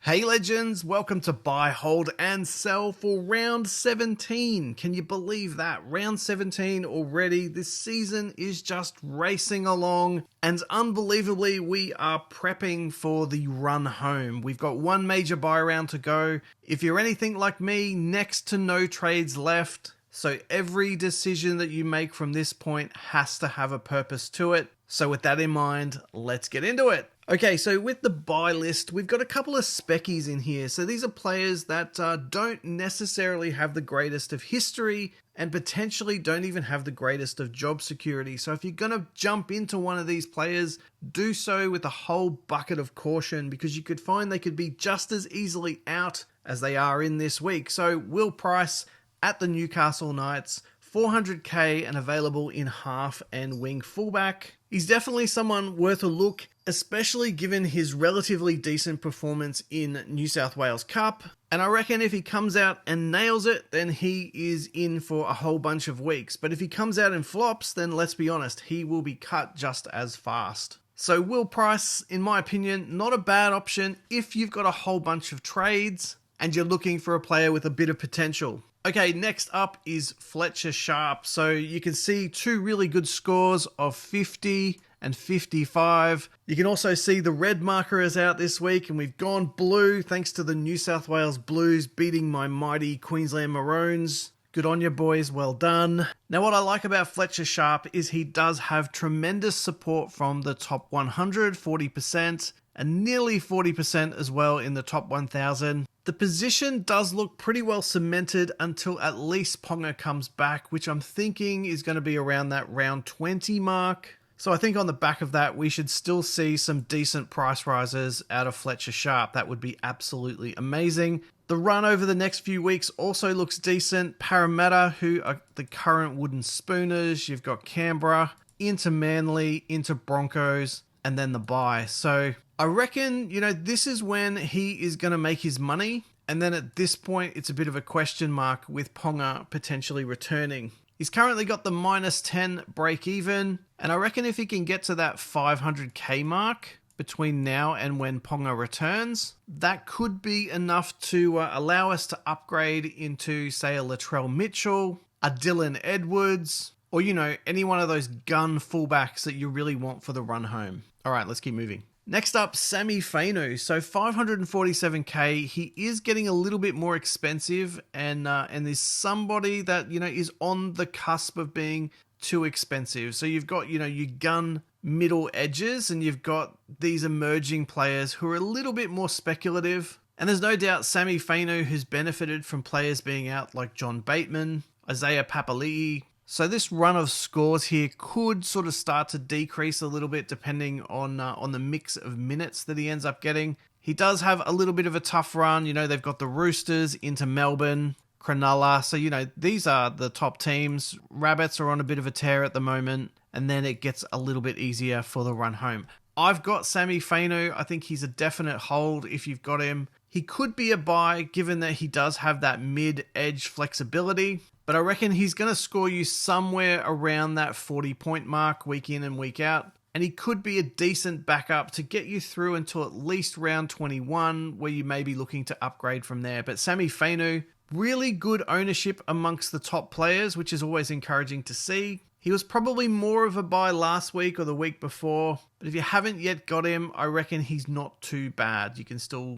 Hey legends, welcome to Buy, Hold and Sell for round 17. Can you believe that? Round 17 already. This season is just racing along and unbelievably we are prepping for the run home. We've got one major buy round to go. If you're anything like me, next to no trades left. So every decision that you make from this point has to have a purpose to it. So with that in mind, let's get into it. Okay, so with the buy list, we've got a couple of speckies in here. So these are players that don't necessarily have the greatest of history and potentially don't even have the greatest of job security. So if you're going to jump into one of these players, do so with a whole bucket of caution because you could find they could be just as easily out as they are in this week. So Will Price at the Newcastle Knights, 400k and available in half and wing fullback. He's definitely someone worth a look, especially given his relatively decent performance in New South Wales Cup. And I reckon if he comes out and nails it, then he is in for a whole bunch of weeks. But if he comes out and flops, then let's be honest, he will be cut just as fast. So Will Price, in my opinion, not a bad option if you've got a whole bunch of trades and you're looking for a player with a bit of potential. Okay, next up is Fletcher Sharp. So you can see two really good scores of 50 and 55. You can also see the red marker is out this week and we've gone blue thanks to the New South Wales Blues beating my mighty Queensland Maroons. Good on you boys, well done. Now what I like about Fletcher Sharp is he does have tremendous support from the top 100, 40%, and nearly 40% as well in the top 1000. The position does look pretty well cemented until at least Ponga comes back, which I'm thinking is going to be around that round 20 mark. So I think on the back of that, we should still see some decent price rises out of Fletcher Sharp. That would be absolutely amazing. The run over the next few weeks also looks decent. Parramatta, who are the current wooden spooners. You've got Canberra, into Manly, into Broncos, and then the bye. So I reckon, this is when he is going to make his money. And then at this point, it's a bit of a question mark with Ponga potentially returning. He's currently got the -10 break even. And I reckon if he can get to that 500k mark between now and when Ponga returns, that could be enough to allow us to upgrade into, say, a Latrell Mitchell, a Dylan Edwards, or, any one of those gun fullbacks that you really want for the run home. All right, let's keep moving. Next up, Sami Fainu. So 547k, he is getting a little bit more expensive and there's somebody that, is on the cusp of being too expensive. So you've got, your gun middle edges and you've got these emerging players who are a little bit more speculative. And there's no doubt Sami Fainu has benefited from players being out like John Bateman, Isaiah Papali'i. So this run of scores here could sort of start to decrease a little bit depending on the mix of minutes that he ends up getting. He does have a little bit of a tough run. They've got the Roosters into Melbourne, Cronulla. So, these are the top teams. Rabbits are on a bit of a tear at the moment. And then it gets a little bit easier for the run home. I've got Sami Fainu. I think he's a definite hold if you've got him. He could be a buy given that he does have that mid-edge flexibility. But I reckon he's going to score you somewhere around that 40-point mark week in and week out. And he could be a decent backup to get you through until at least round 21, where you may be looking to upgrade from there. But Sami Fainu, really good ownership amongst the top players, which is always encouraging to see. He was probably more of a buy last week or the week before. But if you haven't yet got him, I reckon he's not too bad. You can still,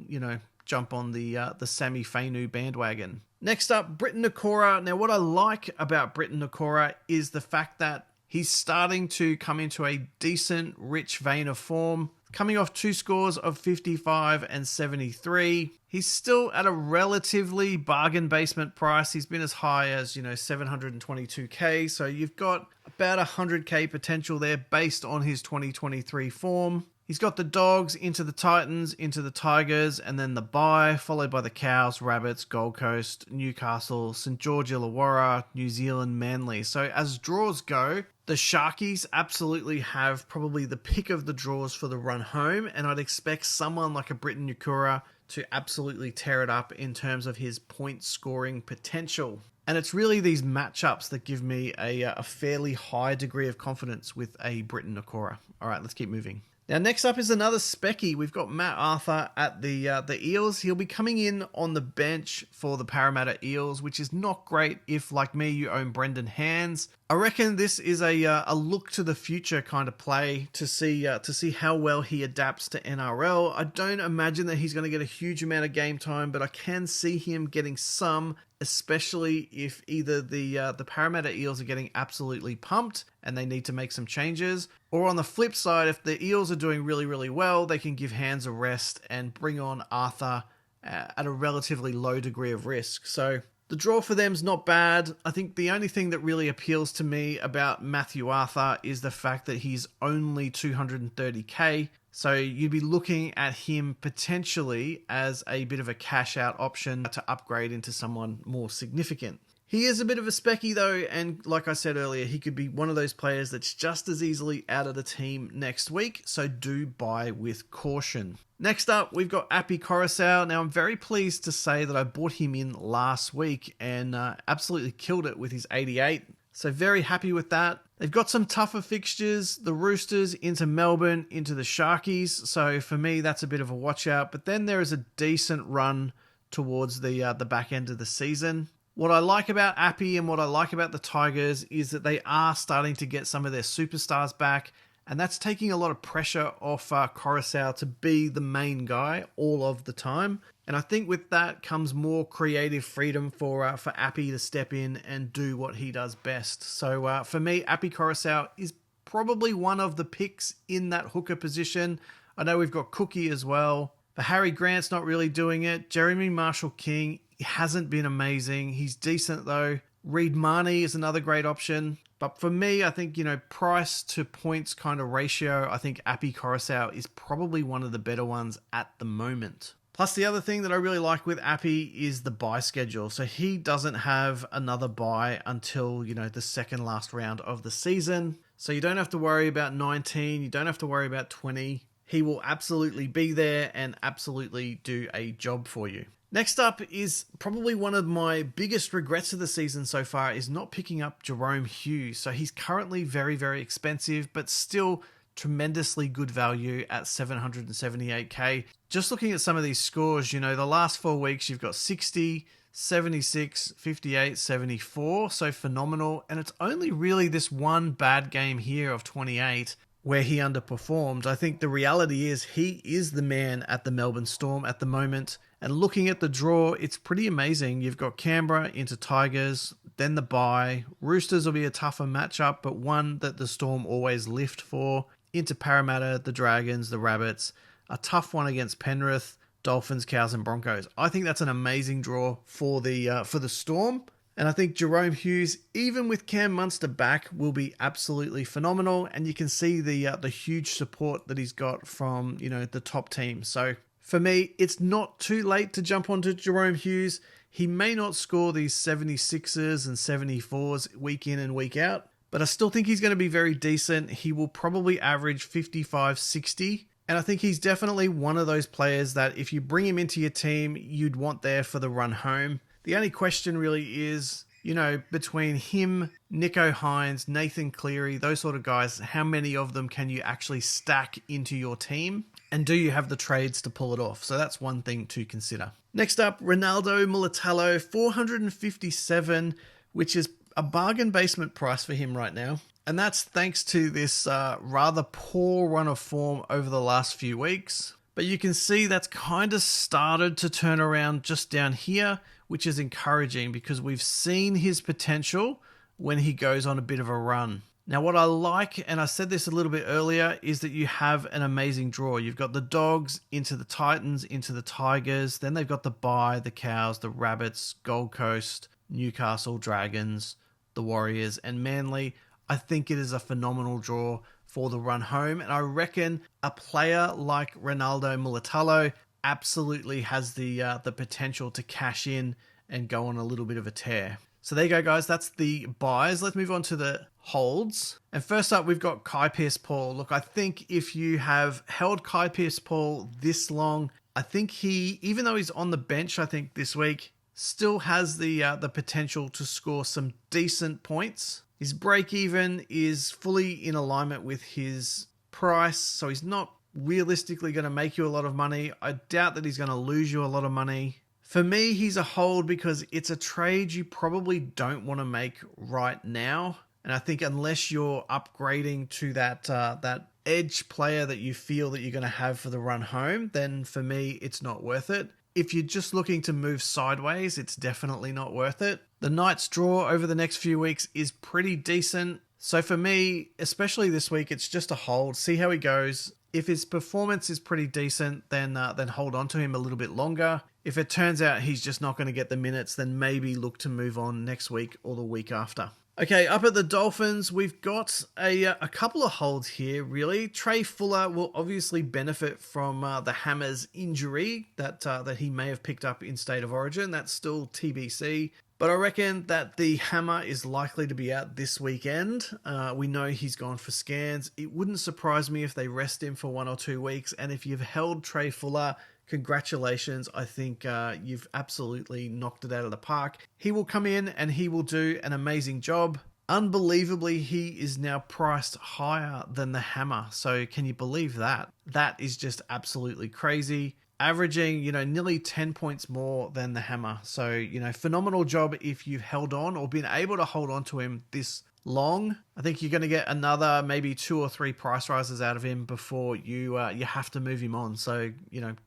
jump on the Sami Fainu bandwagon. Next up, Briton Nikora. Now, what I like about Briton Nikora is the fact that he's starting to come into a decent, rich vein of form. Coming off two scores of 55 and 73. He's still at a relatively bargain basement price. He's been as high as, 722k. So you've got about 100k potential there based on his 2023 form. He's got the Dogs into the Titans, into the Tigers, and then the bye, followed by the Cows, Rabbits, Gold Coast, Newcastle, St George Illawarra, New Zealand, Manly. So as draws go, the Sharkies absolutely have probably the pick of the draws for the run home, and I'd expect someone like a Briton Nikora to absolutely tear it up in terms of his point scoring potential. And it's really these matchups that give me a fairly high degree of confidence with a Briton Nikora. All right, let's keep moving. Now, next up is another specky. We've got Matt Arthur at the Eels. He'll be coming in on the bench for the Parramatta Eels, which is not great if, like me, you own Brendan Hands. I reckon this is a look to the future kind of play to see how well he adapts to NRL. I don't imagine that he's going to get a huge amount of game time, but I can see him getting some, especially if either the Parramatta Eels are getting absolutely pumped and they need to make some changes, or on the flip side, if the Eels are doing really, really well, they can give Hands a rest and bring on Arthur at a relatively low degree of risk. So the draw for them's not bad. I think the only thing that really appeals to me about Matthew Arthur is the fact that he's only 230k. So you'd be looking at him potentially as a bit of a cash out option to upgrade into someone more significant. He is a bit of a specky though, and like I said earlier, he could be one of those players that's just as easily out of the team next week, so do buy with caution. Next up, we've got Api Koroisau. Now, I'm very pleased to say that I bought him in last week and absolutely killed it with his 88. So very happy with that. They've got some tougher fixtures, the Roosters into Melbourne, into the Sharkies. So for me, that's a bit of a watch out. But then there is a decent run towards the back end of the season. What I like about Api and what I like about the Tigers is that they are starting to get some of their superstars back, and that's taking a lot of pressure off Koroisau to be the main guy all of the time. And I think with that comes more creative freedom for Api to step in and do what he does best. So for me, Api Koroisau is probably one of the picks in that hooker position. I know we've got Cookie as well, but Harry Grant's not really doing it. Jeremy Marshall-King hasn't been amazing. He's decent though. Reed Marnie is another great option. But for me, I think, price to points kind of ratio, I think Api Koroisau is probably one of the better ones at the moment. Plus, the other thing that I really like with Api is the bye schedule. So he doesn't have another bye until, the second last round of the season. So you don't have to worry about 19. You don't have to worry about 20. He will absolutely be there and absolutely do a job for you. Next up is probably one of my biggest regrets of the season so far is not picking up Jahrome Hughes. So he's currently very, very expensive, but still tremendously good value at 778k. Just looking at some of these scores, the last 4 weeks, you've got 60, 76, 58, 74. So phenomenal. And it's only really this one bad game here of 28 where he underperformed. I think the reality is he is the man at the Melbourne Storm at the moment. And looking at the draw, it's pretty amazing. You've got Canberra into Tigers, then the bye. Roosters will be a tougher matchup, but one that the Storm always lift for. Into Parramatta, the Dragons, the Rabbits. A tough one against Penrith, Dolphins, Cows and Broncos. I think that's an amazing draw for the Storm. And I think Jahrome Hughes, even with Cam Munster back, will be absolutely phenomenal. And you can see the huge support that he's got from, the top team. So for me, it's not too late to jump onto Jahrome Hughes. He may not score these 76s and 74s week in and week out, but I still think he's going to be very decent. He will probably average 55, 60. And I think he's definitely one of those players that if you bring him into your team, you'd want there for the run home. The only question really is, between him, Nicho Hynes, Nathan Cleary, those sort of guys, how many of them can you actually stack into your team? And do you have the trades to pull it off? So that's one thing to consider. Next up, Ronaldo Mulitalo, 457, which is a bargain basement price for him right now. And that's thanks to this rather poor run of form over the last few weeks. But you can see that's kind of started to turn around just down here, which is encouraging because we've seen his potential when he goes on a bit of a run. Now, what I like, and I said this a little bit earlier, is that you have an amazing draw. You've got the Dogs into the Titans, into the Tigers. Then they've got the bye, the Cows, the Rabbits, Gold Coast, Newcastle, Dragons, the Warriors, and Manly. I think it is a phenomenal draw for the run home. And I reckon a player like Ronaldo Mulitalo absolutely has the potential to cash in and go on a little bit of a tear. So there you go, guys. That's the buys. Let's move on to the holds. And first up, we've got Kai Pearce-Paul. Look, I think if you have held Kai Pearce-Paul this long, I think he, even though he's on the bench, I think this week, still has the potential to score some decent points. His break even is fully in alignment with his price, so he's not realistically going to make you a lot of money. I doubt that he's going to lose you a lot of money. For me, he's a hold because it's a trade you probably don't want to make right now. And I think unless you're upgrading to that edge player that you feel that you're going to have for the run home, then for me, it's not worth it. If you're just looking to move sideways, it's definitely not worth it. The Knights draw over the next few weeks is pretty decent. So for me, especially this week, it's just a hold. See how he goes. If his performance is pretty decent, then hold on to him a little bit longer. If it turns out he's just not going to get the minutes, then maybe look to move on next week or the week after. Okay, up at the Dolphins, we've got a couple of holds here, really. Trey Fuller will obviously benefit from the Hammers injury that he may have picked up in State of Origin. That's still TBC. But I reckon that the hammer is likely to be out this weekend. We know he's gone for scans. It wouldn't surprise me if they rest him for 1 or 2 weeks. And if you've held Trey Fuller, congratulations. I think you've absolutely knocked it out of the park. He will come in and he will do an amazing job. Unbelievably, he is now priced higher than the hammer. So can you believe that? That is just absolutely crazy. Averaging, nearly 10 points more than the hammer. So, phenomenal job if you've held on or been able to hold on to him this long. I think you're going to get another maybe 2 or 3 price rises out of him before you have to move him on. So,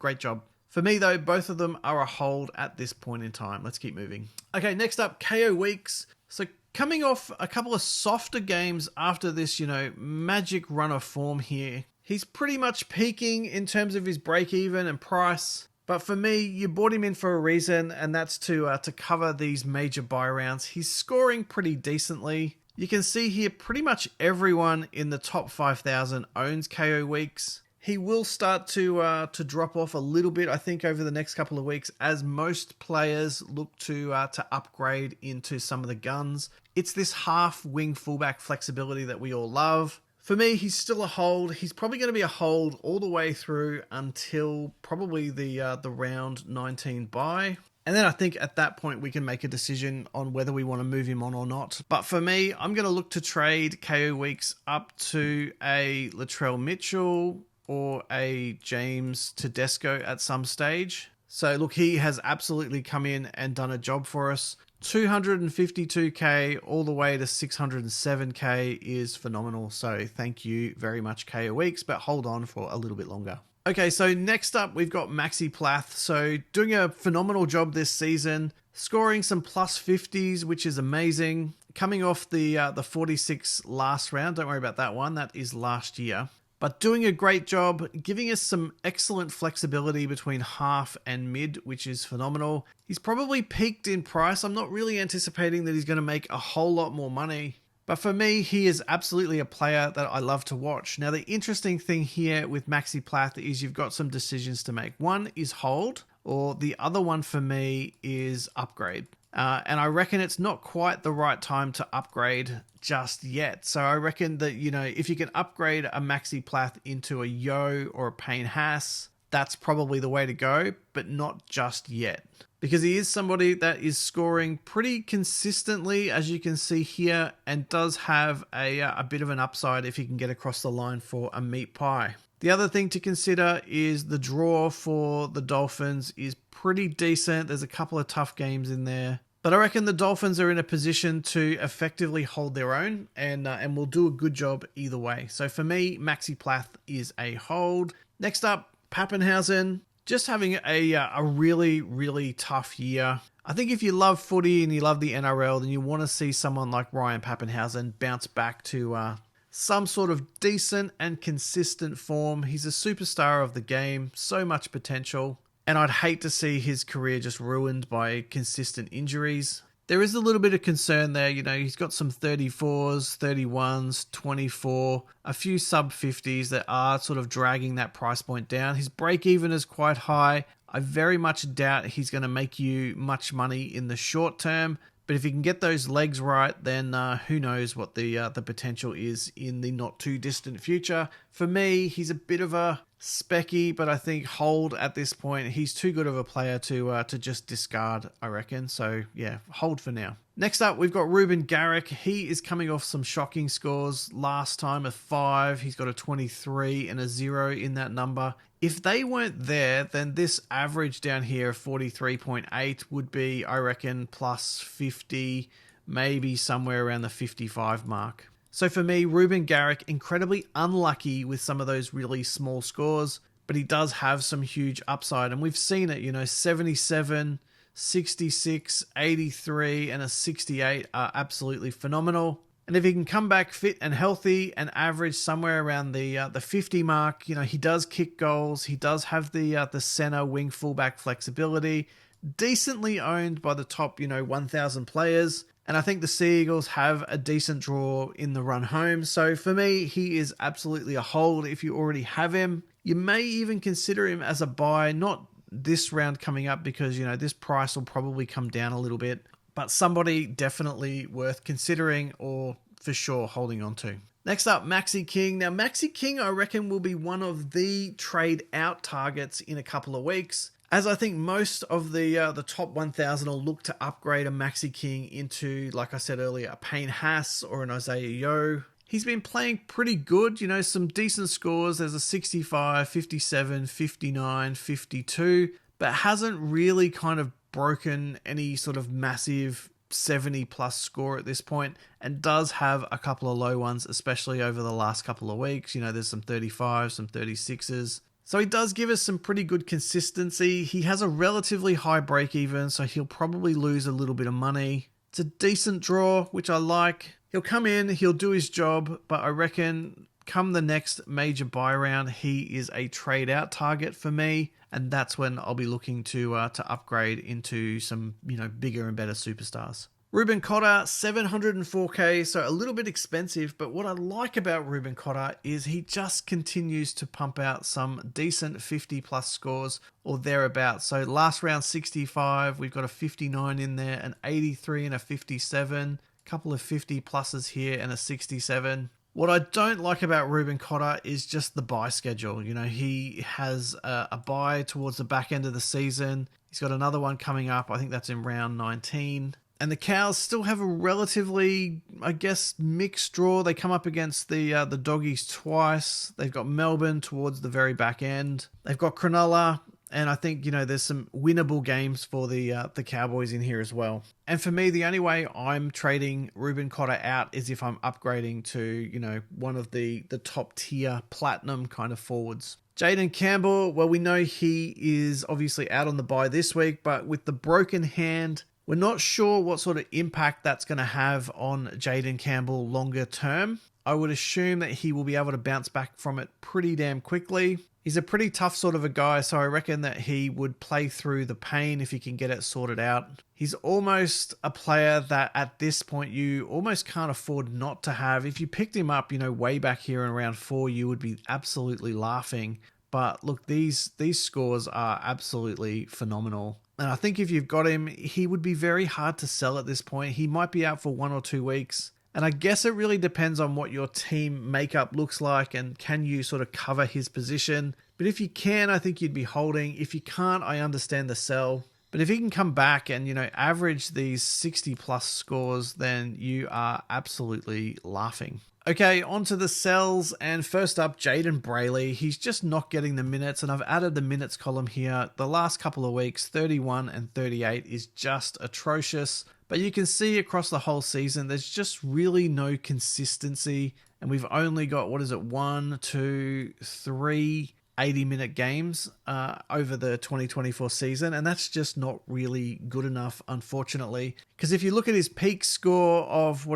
great job. For me, though, both of them are a hold at this point in time. Let's keep moving. Okay, next up, KO Weeks. So coming off a couple of softer games after this, magic run of form here. He's pretty much peaking in terms of his break even and price. But for me, you bought him in for a reason, and that's to cover these major buy rounds. He's scoring pretty decently. You can see here pretty much everyone in the top 5,000 owns KO Weeks. He will start to drop off a little bit, I think, over the next couple of weeks as most players look to upgrade into some of the guns. It's this half-wing fullback flexibility that we all love. For me, he's still a hold. He's probably going to be a hold all the way through until probably the round 19 bye. And then I think at that point we can make a decision on whether we want to move him on or not. But for me, I'm going to look to trade KO Weeks up to a Latrell Mitchell or a James Tedesco at some stage. So look, he has absolutely come in and done a job for us. 252k all the way to 607k is phenomenal. So thank you very much, KO Weeks, but hold on for a little bit longer. Okay, so next up we've got Maxi Plath. So doing a phenomenal job this season, scoring some plus 50s, which is amazing. Coming off the 46 last round, don't worry about that one, that is last year. But doing a great job, giving us some excellent flexibility between half and mid, which is phenomenal. He's probably peaked in price. I'm not really anticipating that he's going to make a whole lot more money. But for me, he is absolutely a player that I love to watch. Now, the interesting thing here with Maxi Plath is you've got some decisions to make. One is hold, or the other one for me is upgrade. And I reckon it's not quite the right time to upgrade just yet. So I reckon that, if you can upgrade a Maxi Plath into a Yo or a Payne Haas, that's probably the way to go, but not just yet. Because he is somebody that is scoring pretty consistently, as you can see here, and does have a bit of an upside if he can get across the line for a meat pie. The other thing to consider is the draw for the Dolphins is pretty decent. There's a couple of tough games in there. But I reckon the Dolphins are in a position to effectively hold their own and will do a good job either way. So for me, Maxi Plath is a hold. Next up, Pappenhausen. Just having a really, really tough year. I think if you love footy and you love the NRL, then you want to see someone like Ryan Pappenhausen bounce back to some sort of decent and consistent form. He's a superstar of the game, so much potential. And I'd hate to see his career just ruined by consistent injuries. There is a little bit of concern there. He's got some 34s, 31s, 24, a few sub 50s that are sort of dragging that price point down. His break even is quite high. I very much doubt he's going to make you much money in the short term. But if he can get those legs right, then who knows what the potential is in the not too distant future. For me, he's a bit of a specky, but I think hold at this point. He's too good of a player to just discard, I reckon. So yeah, hold for now. Next up, we've got Ruben Garrick. He is coming off some shocking scores. Last time a 5, he's got a 23 and a 0 in that number. If they weren't there, then this average down here of 43.8 would be, I reckon, plus 50, maybe somewhere around the 55 mark. So for me, Ruben Garrick, incredibly unlucky with some of those really small scores, but he does have some huge upside. And we've seen it, 77, 66, 83, and a 68 are absolutely phenomenal. And if he can come back fit and healthy and average somewhere around the 50 mark, he does kick goals. He does have the center wing fullback flexibility, decently owned by the top 1,000 players. And I think the Sea Eagles have a decent draw in the run home. So for me, he is absolutely a hold if you already have him. You may even consider him as a buy, not this round coming up because this price will probably come down a little bit. But somebody definitely worth considering or for sure holding on to. Next up, Maxi King. Now, Maxi King, I reckon, will be one of the trade out targets in a couple of weeks, as I think most of the top 1,000 will look to upgrade a Maxi King into, like I said earlier, a Payne Haas or an Isaiah Yeo. He's been playing pretty good, some decent scores. There's a 65, 57, 59, 52, but hasn't really kind of broken any sort of massive 70 plus score at this point, and does have a couple of low ones, especially over the last couple of weeks. There's some 35s, some 36s. So he does give us some pretty good consistency. He has a relatively high break even, so he'll probably lose a little bit of money. It's a decent draw, which I like. He'll come in, he'll do his job, but I reckon come the next major buy round, he is a trade out target for me. And that's when I'll be looking to upgrade into some, bigger and better superstars. Ruben Cotter, 704k, so a little bit expensive, but what I like about Ruben Cotter is he just continues to pump out some decent 50 plus scores or thereabouts. So last round 65, we've got a 59 in there, an 83 and a 57, a couple of 50 pluses here and a 67. What I don't like about Ruben Cotter is just the buy schedule. He has a buy towards the back end of the season. He's got another one coming up. I think that's in round 19. And the Cows still have a relatively, I guess, mixed draw. They come up against the Doggies twice. They've got Melbourne towards the very back end. They've got Cronulla. And I think, there's some winnable games for the Cowboys in here as well. And for me, the only way I'm trading Ruben Cotter out is if I'm upgrading to, one of the top tier platinum kind of forwards. Jayden Campbell, well, we know he is obviously out on the bye this week, but with the broken hand, we're not sure what sort of impact that's going to have on Jayden Campbell longer term. I would assume that he will be able to bounce back from it pretty damn quickly. He's a pretty tough sort of a guy, so I reckon that he would play through the pain if he can get it sorted out. He's almost a player that at this point you almost can't afford not to have. If you picked him up, way back here in round 4, you would be absolutely laughing. But look, these scores are absolutely phenomenal. And I think if you've got him, he would be very hard to sell at this point. He might be out for 1 or 2 weeks. And I guess it really depends on what your team makeup looks like and can you sort of cover his position. But if you can, I think you'd be holding. If you can't, I understand the sell. But if he can come back and, average these 60 plus scores, then you are absolutely laughing. Okay, on to the sells, and first up, Jayden Brailey. He's just not getting the minutes, and I've added the minutes column here. The last couple of weeks, 31 and 38 is just atrocious. But you can see across the whole season, there's just really no consistency. And we've only got, 1, 2, 3 80-minute games over the 2024 season. And that's just not really good enough, unfortunately. Because if you look at his peak score of,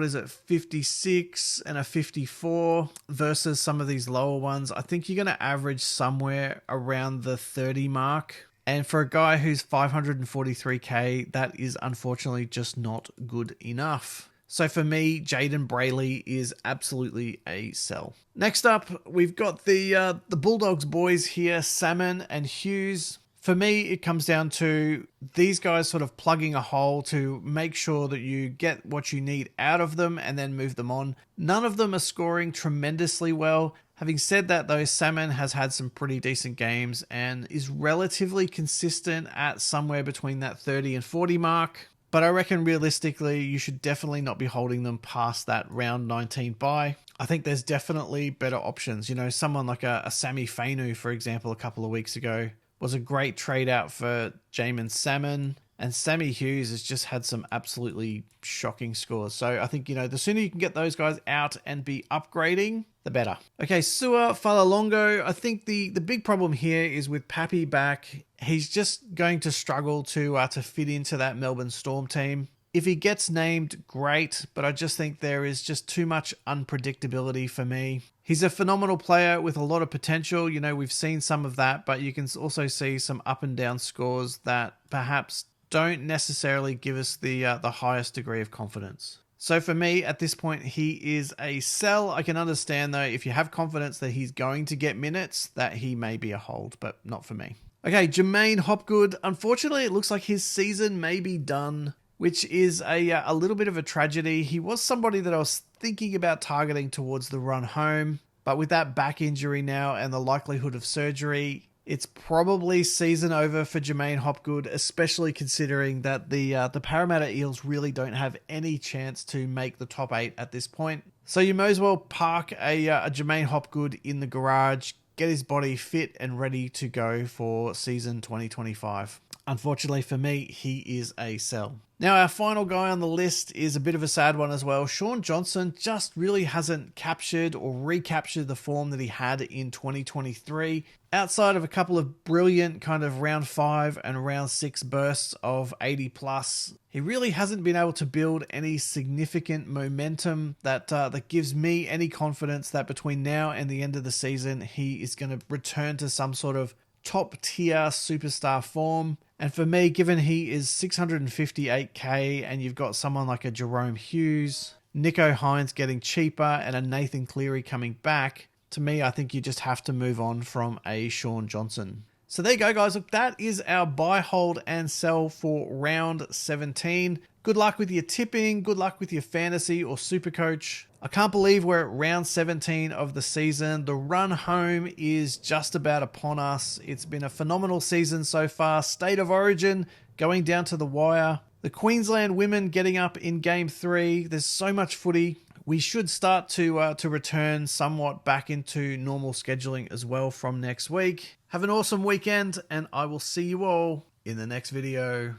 56 and a 54 versus some of these lower ones, I think you're going to average somewhere around the 30 mark. And for a guy who's 543k, that is unfortunately just not good enough. So for me, Jayden Brailey is absolutely a sell. Next up, we've got the Bulldogs boys here, Salmon and Hughes. For me, it comes down to these guys sort of plugging a hole to make sure that you get what you need out of them and then move them on. None of them are scoring tremendously well. Having said that, though, Salmon has had some pretty decent games and is relatively consistent at somewhere between that 30 and 40 mark. But I reckon realistically, you should definitely not be holding them past that round 19 bye. I think there's definitely better options. You know, someone like a Sami Fainu, for example, a couple of weeks ago was a great trade out for Jaeman Salmon. And Sammy Hughes has just had some absolutely shocking scores. So I think, you know, the sooner you can get those guys out and be upgrading, the better. Okay, Sua Falalongo. I think the big problem here is with Pappy back, he's just going to struggle to fit into that Melbourne Storm team. If he gets named, great, but I just think there is just too much unpredictability for me. He's a phenomenal player with a lot of potential. You know, we've seen some of that, but you can also see some up and down scores that perhaps don't necessarily give us the highest degree of confidence. So for me, at this point, he is a sell. I can understand, though, if you have confidence that he's going to get minutes, that he may be a hold, but not for me. Okay, Jermaine Hopgood. Unfortunately, it looks like his season may be done, which is a little bit of a tragedy. He was somebody that I was thinking about targeting towards the run home, but with that back injury now and the likelihood of surgery, it's probably season over for Jermaine Hopgood, especially considering that the Parramatta Eels really don't have any chance to make the top 8 at this point. So you may as well park a Jermaine Hopgood in the garage, get his body fit and ready to go for season 2025. Unfortunately for me, he is a sell. Now, our final guy on the list is a bit of a sad one as well. Shaun Johnson just really hasn't captured or recaptured the form that he had in 2023. Outside of a couple of brilliant kind of round 5 and round 6 bursts of 80 plus, he really hasn't been able to build any significant momentum that gives me any confidence that between now and the end of the season, he is going to return to some sort of top tier superstar form. And for me, given he is 658k and you've got someone like a Jerome Hughes, Nico Hines getting cheaper and a Nathan Cleary coming back, to me, I think you just have to move on from a Shaun Johnson. So there you go, guys. Look, that is our buy, hold, and sell for round 17. Good luck with your tipping. Good luck with your fantasy or super coach. I can't believe we're at round 17 of the season. The run home is just about upon us. It's been a phenomenal season so far. State of Origin going down to the wire. The Queensland women getting up in game 3. There's so much footy. We should start to return somewhat back into normal scheduling as well from next week. Have an awesome weekend, and I will see you all in the next video.